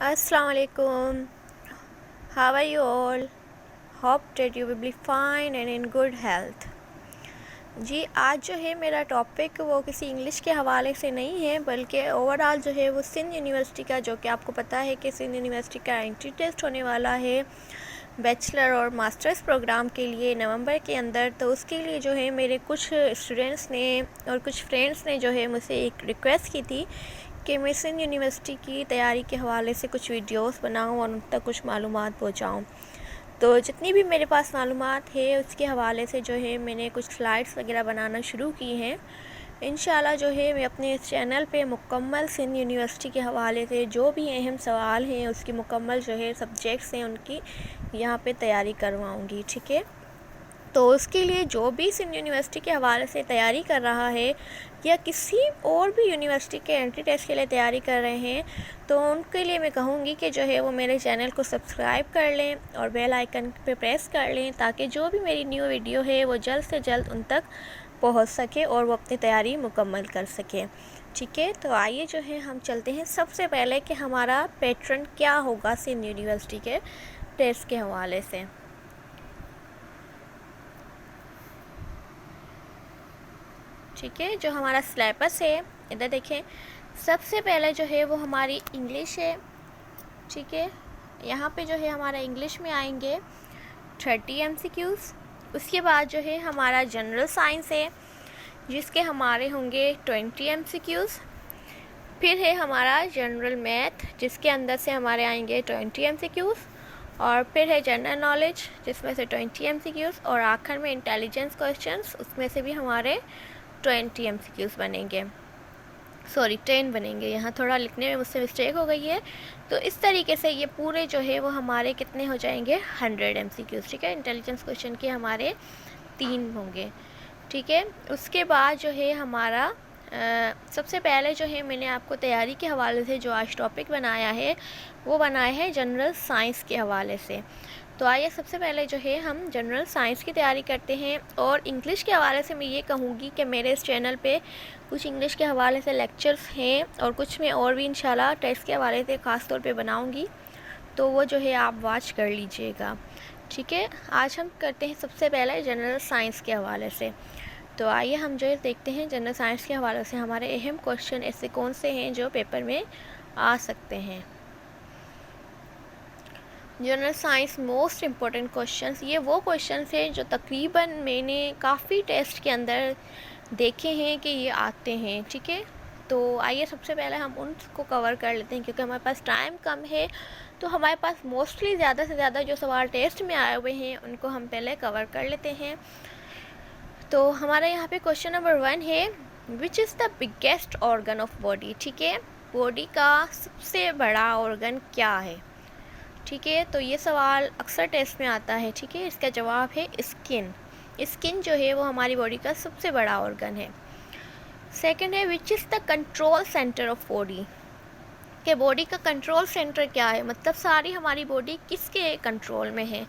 Assalamu alaikum. How are you all? Hope that you will be fine and in good health. जी आज जो है मेरा topic वो किसी इंग्लिश के हवाले से नहीं है, बल्कि ओवरऑल जो है वो सिंध यूनिवर्सिटी का, जो कि आपको पता है कि सिंध यूनिवर्सिटी का एंट्री टेस्ट होने वाला है बैचलर और मास्टर्स प्रोग्राम के लिए नवंबर के अंदर। तो उसके लिए जो है मेरे कुछ स्टूडेंट्स ने और कुछ फ्रेंड्स ने जो है मुझसे एक रिक्वेस्ट की थी कि मैं सिंध यूनिवर्सिटी की तैयारी के हवाले से कुछ वीडियोस बनाऊं और उन तक कुछ मालूमात पहुंचाऊं। तो जितनी भी मेरे पास मालूमात है उसके हवाले से जो है मैंने कुछ स्लाइड्स वगैरह बनाना शुरू की हैं। इंशाल्लाह जो है मैं अपने इस चैनल पे मुकम्मल सिंध यूनिवर्सिटी के हवाले से जो भी अहम सवाल हैं, उसकी मुकम्मल जो है सब्जेक्ट्स हैं, उनकी यहाँ पे तैयारी करवाऊँगी। ठीक है, तो उसके लिए जो भी सिंध यूनिवर्सिटी के हवाले से तैयारी कर रहा है या किसी और भी यूनिवर्सिटी के एंट्री टेस्ट के लिए तैयारी कर रहे हैं, तो उनके लिए मैं कहूँगी कि जो है वो मेरे चैनल को सब्सक्राइब कर लें और बेल आइकन पे प्रेस कर लें, ताकि जो भी मेरी न्यू वीडियो है वो जल्द से जल्द उन तक पहुँच सके और वो अपनी तैयारी मुकम्मल कर सके। ठीक है, तो आइए जो है हम चलते हैं सबसे पहले कि हमारा पैटर्न क्या होगा सिंध यूनिवर्सिटी के टेस्ट के हवाले से। ठीक है, जो हमारा सिलेबस है इधर देखें। सबसे पहले जो है वो हमारी इंग्लिश है। ठीक है, यहाँ पे जो है हमारा इंग्लिश में आएंगे 30 MCQs। उसके बाद जो है हमारा जनरल साइंस है, जिसके हमारे होंगे 20 MCQs। फिर है हमारा जनरल मैथ, जिसके अंदर से हमारे आएंगे 20 MCQs। और फिर है जनरल नॉलेज, जिसमें से 20 MCQs। और आखिर में इंटेलिजेंस क्वेश्चंस, उसमें से भी हमारे 20 MCQs बनेंगे, सॉरी 10 बनेंगे। यहाँ थोड़ा लिखने में मुझसे मिस्टेक हो गई है। तो इस तरीके से ये पूरे जो है वो हमारे कितने हो जाएंगे 100 MCQs। ठीक है, इंटेलिजेंस क्वेश्चन के हमारे 3 होंगे। ठीक है, उसके बाद जो है हमारा सबसे पहले जो है मैंने आपको तैयारी के हवाले से जो आज टॉपिक बनाया है वो बनाया है जनरल साइंस के हवाले से। तो आइए सबसे पहले जो है हम जनरल साइंस की तैयारी करते हैं। और इंग्लिश के हवाले से मैं ये कहूँगी कि मेरे इस चैनल पे कुछ इंग्लिश के हवाले से लेक्चर्स हैं और कुछ मैं और भी इंशाल्लाह टेस्ट के हवाले से ख़ास तौर पे बनाऊँगी, तो वो जो है आप वॉच कर लीजिएगा। ठीक है, आज हम करते हैं सबसे पहले जनरल साइंस के हवाले से। तो आइए हम जो है देखते हैं जनरल साइंस के हवाले से हमारे अहम क्वेश्चन ऐसे कौन से हैं जो पेपर में आ सकते हैं। General science most important questions, ये वो क्वेश्चंस हैं जो तकरीबन मैंने काफ़ी टेस्ट के अंदर देखे हैं कि ये आते हैं। ठीक है, तो आइए सबसे पहले हम उनको कवर कर लेते हैं, क्योंकि हमारे पास टाइम कम है। तो हमारे पास मोस्टली ज़्यादा से ज़्यादा जो सवाल टेस्ट में आए हुए हैं उनको हम पहले कवर कर लेते हैं। तो हमारा यहाँ पे क्वेश्चन नंबर 1 है, which is the biggest organ of body. ठीक है, बॉडी का सबसे बड़ा ऑर्गन क्या है। ठीक है, तो ये सवाल अक्सर टेस्ट में आता है। ठीक है, इसका जवाब है स्किन। स्किन जो है वो हमारी बॉडी का सबसे बड़ा ऑर्गन है। सेकंड है, which is the control centre of body. के बॉडी का कंट्रोल सेंटर क्या है, मतलब सारी हमारी बॉडी किसके कंट्रोल में है।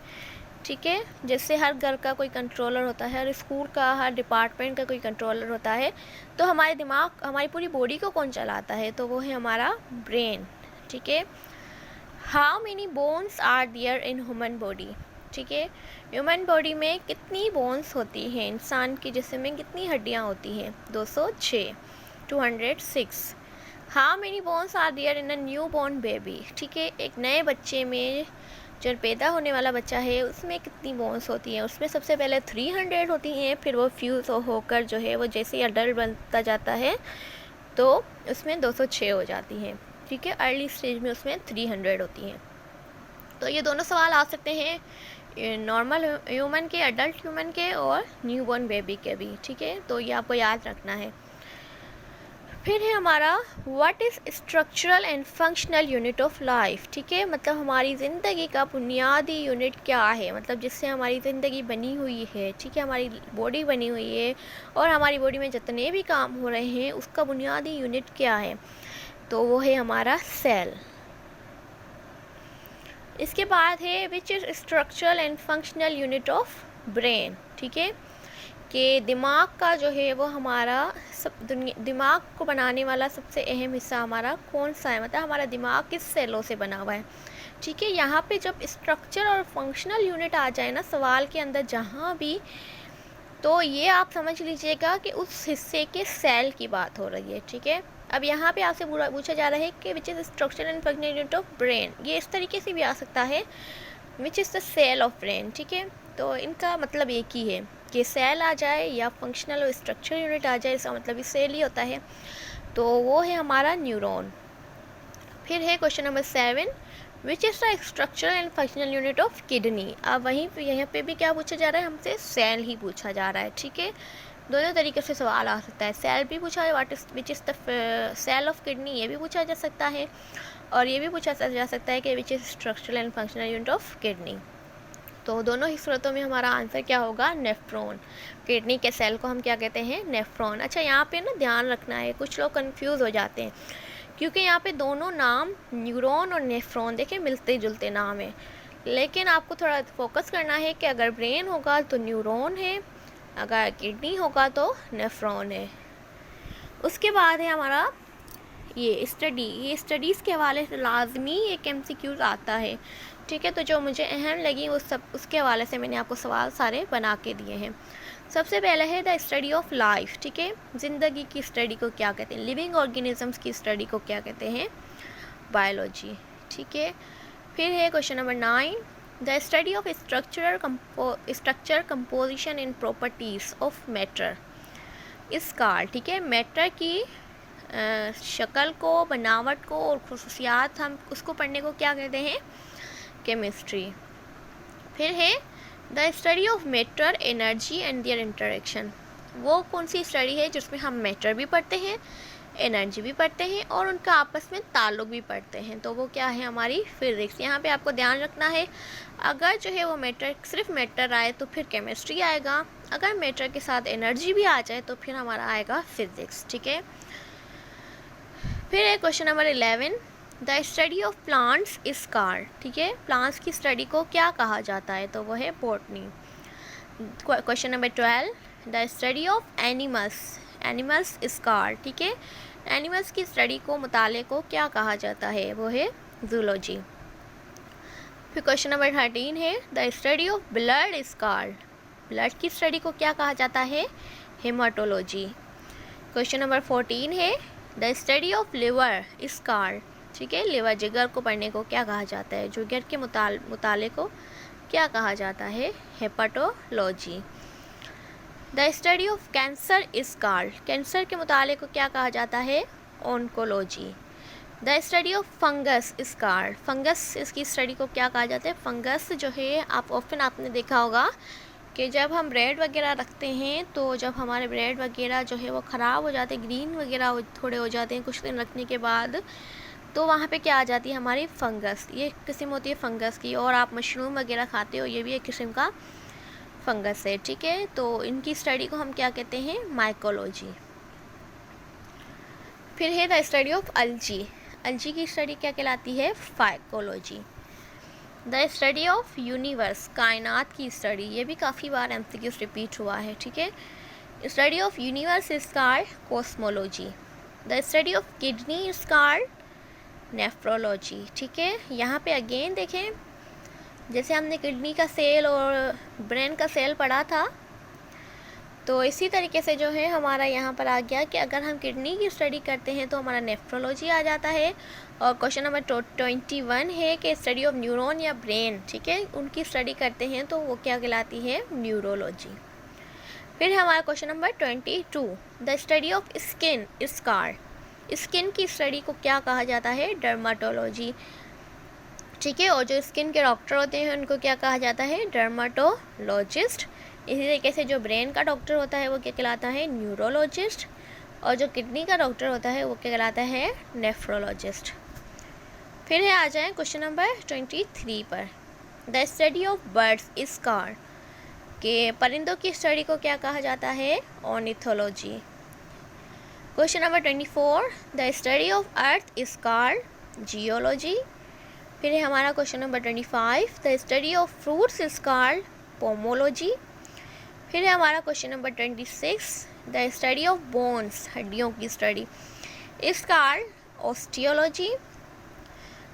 ठीक है, जैसे हर घर का कोई कंट्रोलर होता है, हर स्कूल का, हर डिपार्टमेंट का कोई कंट्रोलर होता है, तो हमारे दिमाग, हमारी पूरी बॉडी को कौन चलाता है, तो वो है हमारा ब्रेन। ठीक है, how many bones are there in human body. ठीक है, ह्यूमन बॉडी में कितनी बोन्स होती हैं, इंसान के जिस्म में कितनी हड्डियाँ होती हैं, 206, 206। How many bones are there in a newborn baby. ठीक है, एक नए बच्चे में, जो पैदा होने वाला बच्चा है, उसमें कितनी बोन्स होती हैं, उसमें सबसे पहले 300 होती हैं, फिर वो फ्यूज़ होकर जो है वो जैसे ही अडल्ट बनता जाता है तो उसमें 206 हो जाती हैं। ठीक है, अर्ली स्टेज में उसमें 300 होती हैं। तो ये दोनों सवाल आ सकते हैं नॉर्मल ह्यूमन के, अडल्ट ह्यूमन के और न्यूबॉर्न बेबी के भी। ठीक है, तो ये आपको याद रखना है। फिर है हमारा what is structural and functional unit of life. ठीक है, मतलब हमारी ज़िंदगी का बुनियादी यूनिट क्या है, मतलब जिससे हमारी ज़िंदगी बनी हुई है। ठीक है, हमारी बॉडी बनी हुई है और हमारी बॉडी में जितने भी काम हो रहे हैं उसका बुनियादी यूनिट क्या है, तो वो है हमारा सेल। इसके बाद है which is structural and functional unit of brain. ठीक है, कि दिमाग का जो है वो हमारा दिमाग को बनाने वाला सबसे अहम हिस्सा हमारा कौन सा है, मतलब हमारा दिमाग किस सेलों से बना हुआ है। ठीक है, यहाँ पे जब स्ट्रक्चर और फंक्शनल यूनिट आ जाए ना सवाल के अंदर जहाँ भी, तो ये आप समझ लीजिएगा कि उस हिस्से के सेल की बात हो रही है। ठीक है, अब यहाँ पे आपसे पूछा जा रहा है कि which is structure and functional unit of brain, ये इस तरीके से भी आ सकता है which is the cell of brain. ठीक है, तो इनका मतलब एक ही है कि सेल आ जाए या फंक्शनल और स्ट्रक्चर यूनिट आ जाए, इसका मतलब सेल ही होता है, तो वो है हमारा न्यूरॉन। फिर है question number 7, which is the structural and functional unit of kidney. अब वहीं पे यहाँ पे भी क्या पूछा जा रहा है, हमसे सेल ही पूछा जा रहा है। ठीक है, दोनों तरीके से सवाल आ सकता है, सेल भी पूछा है what is which is the cell of kidney, ये भी पूछा जा सकता है, और ये भी पूछा जा सकता है कि which is structural and functional unit of kidney. तो दोनों ही सूरतों में हमारा आंसर क्या होगा, नेफ्रॉन। किडनी के सेल को हम क्या कहते हैं, नेफ्रॉन। अच्छा, यहाँ पे ना ध्यान रखना है, कुछ लोग कंफ्यूज हो जाते हैं क्योंकि यहाँ पे दोनों नाम न्यूरॉन और नेफ्रॉन देखें मिलते जुलते नाम है, लेकिन आपको थोड़ा फोकस करना है कि अगर ब्रेन होगा तो न्यूरॉन है, अगर किडनी होगा तो नेफ्रॉन है। उसके बाद है हमारा ये स्टडीज़ के हवाले से लाजमी एक MCQ आता है। ठीक है, तो जो मुझे अहम लगी उसके हवाले से मैंने आपको सवाल सारे बना के दिए हैं। सबसे पहले है द स्टडी ऑफ लाइफ। ठीक है, ज़िंदगी की स्टडी को क्या कहते हैं, लिविंग ऑर्गेनिजम्स की स्टडी को क्या कहते हैं, बायोलॉजी। ठीक है, फिर है question number 9, the study of structure composition and properties of matter इस कार। ठीक है, मैटर की शक्ल को, बनावट को और खुसूसियात, हम उसको पढ़ने को क्या कहते हैं, केमिस्ट्री। फिर है the study of matter, energy and there interaction. वो कौन सी स्टडी है जिसमें हम मैटर भी पढ़ते हैं, एनर्जी भी पढ़ते हैं और उनका आपस में ताल्लुक भी पढ़ते हैं, तो वो क्या है, हमारी फिज़िक्स। यहाँ पे आपको ध्यान रखना है, अगर जो है वो मैटर, सिर्फ मैटर आए तो फिर केमिस्ट्री आएगा, अगर मैटर के साथ एनर्जी भी आ जाए तो फिर हमारा आएगा फिज़िक्स। ठीक है, फिर है question number 11, the study of plants is car. ठीक है, प्लांट्स की स्टडी को क्या कहा जाता है, तो वो है botany. Question number 12, the study of animals is car. ठीक है, एनिमल्स की स्टडी को, मुताले को क्या कहा जाता है, वो है जूलॉजी। फिर क्वेश्चन नंबर 13 है the study of blood is car. Blood की स्टडी को क्या कहा जाता है, हेमाटोलॉजी। क्वेश्चन नंबर 14 है the study of liver is car. ठीक है, लिवर, जिगर को पढ़ने को क्या कहा जाता है, जिगर के मुताले को क्या कहा जाता है, hepatology. The study of cancer is car. Cancer के मुताले को क्या कहा जाता है, oncology. The study of fungus is car. Fungus, इसकी स्टडी को क्या कहा जाता है, फंगस जो है आपने देखा होगा कि जब हम ब्रेड वगैरह रखते हैं तो जब हमारे ब्रेड वगैरह जो है वो ख़राब हो जाते हैं, ग्रीन वगैरह थोड़े हो जाते हैं कुछ दिन रखने के बाद, तो वहाँ पे क्या आ जाती है, हमारी फंगस। ये किस्म होती है फंगस की, और आप मशरूम वगैरह खाते हो, ये भी एक किस्म का फंगस है। ठीक है, तो इनकी स्टडी को हम क्या कहते हैं, माइकोलॉजी। फिर है द स्टडी ऑफ अलजी। अलजी की स्टडी क्या कहलाती है, phycology. The study of universe, कायनात की स्टडी, ये भी काफ़ी बार MCQs रिपीट हुआ है। ठीक है, study of universe is called cosmology. The study of kidney is called nephrology. ठीक है, यहाँ पे अगेन देखें, जैसे हमने किडनी का सेल और ब्रेन का सेल पढ़ा था, तो इसी तरीके से जो है हमारा यहाँ पर आ गया कि अगर हम किडनी की स्टडी करते हैं तो हमारा नेफ्रोलॉजी आ जाता है। और क्वेश्चन नंबर 21 है कि स्टडी ऑफ न्यूरॉन या ब्रेन, ठीक है, उनकी स्टडी करते हैं तो वो क्या कहलाती है, न्यूरोलॉजी। फिर हमारा question number 22, the study of skin is car. Skin की स्टडी को क्या कहा जाता है, डर्माटोलॉजी। ठीक है, और जो स्किन के डॉक्टर होते हैं उनको क्या कहा जाता है, डर्माटोलॉजिस्ट। इसी तरीके से जो ब्रेन का डॉक्टर होता है वो क्या कहलाता है, न्यूरोलॉजिस्ट, और जो किडनी का डॉक्टर होता है वो क्या कहलाता है, नेफ्रोलॉजिस्ट। फिर है आ जाएं क्वेश्चन नंबर 23 पर, the study of birds is car, के परिंदों की स्टडी को क्या कहा जाता है, ornithology. Question number 24, the study of earth is called geology. फिर है हमारा question number 25, the study of fruits is called pomology. फिर फिर है हमारा question number 26, the study of bones, हड्डियों की study is called osteology.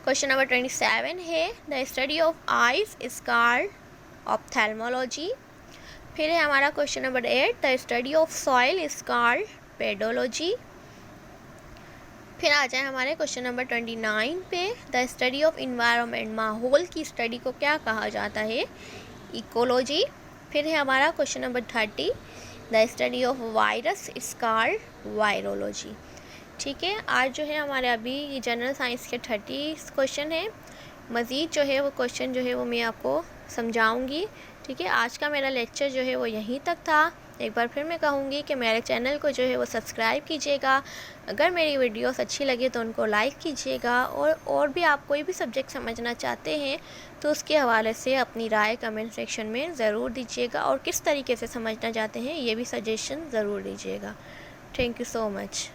Question number 27 है the study of eyes is called ophthalmology. फिर है हमारा question number 8, the study of soil is called pedology. फिर आ जाए हमारे क्वेश्चन नंबर 29 पे, द स्टडी ऑफ इन्वायरमेंट, माहौल की स्टडी को क्या कहा जाता है, इकोलॉजी। फिर है हमारा question number 30, the study of virus is called virology. ठीक है, आज जो है हमारे अभी जनरल साइंस के 30 क्वेश्चन है। मज़ीद जो है वो क्वेश्चन जो है वो मैं आपको समझाऊंगी। ठीक है, आज का मेरा लेक्चर जो है वो यहीं तक था। एक बार फिर मैं कहूँगी कि मेरे चैनल को जो है वो सब्सक्राइब कीजिएगा। अगर मेरी वीडियोस अच्छी लगे तो उनको लाइक कीजिएगा, और भी आप कोई भी सब्जेक्ट समझना चाहते हैं तो उसके हवाले से अपनी राय कमेंट सेक्शन में ज़रूर दीजिएगा, और किस तरीके से समझना चाहते हैं ये भी सजेशन ज़रूर दीजिएगा। Thank you so much.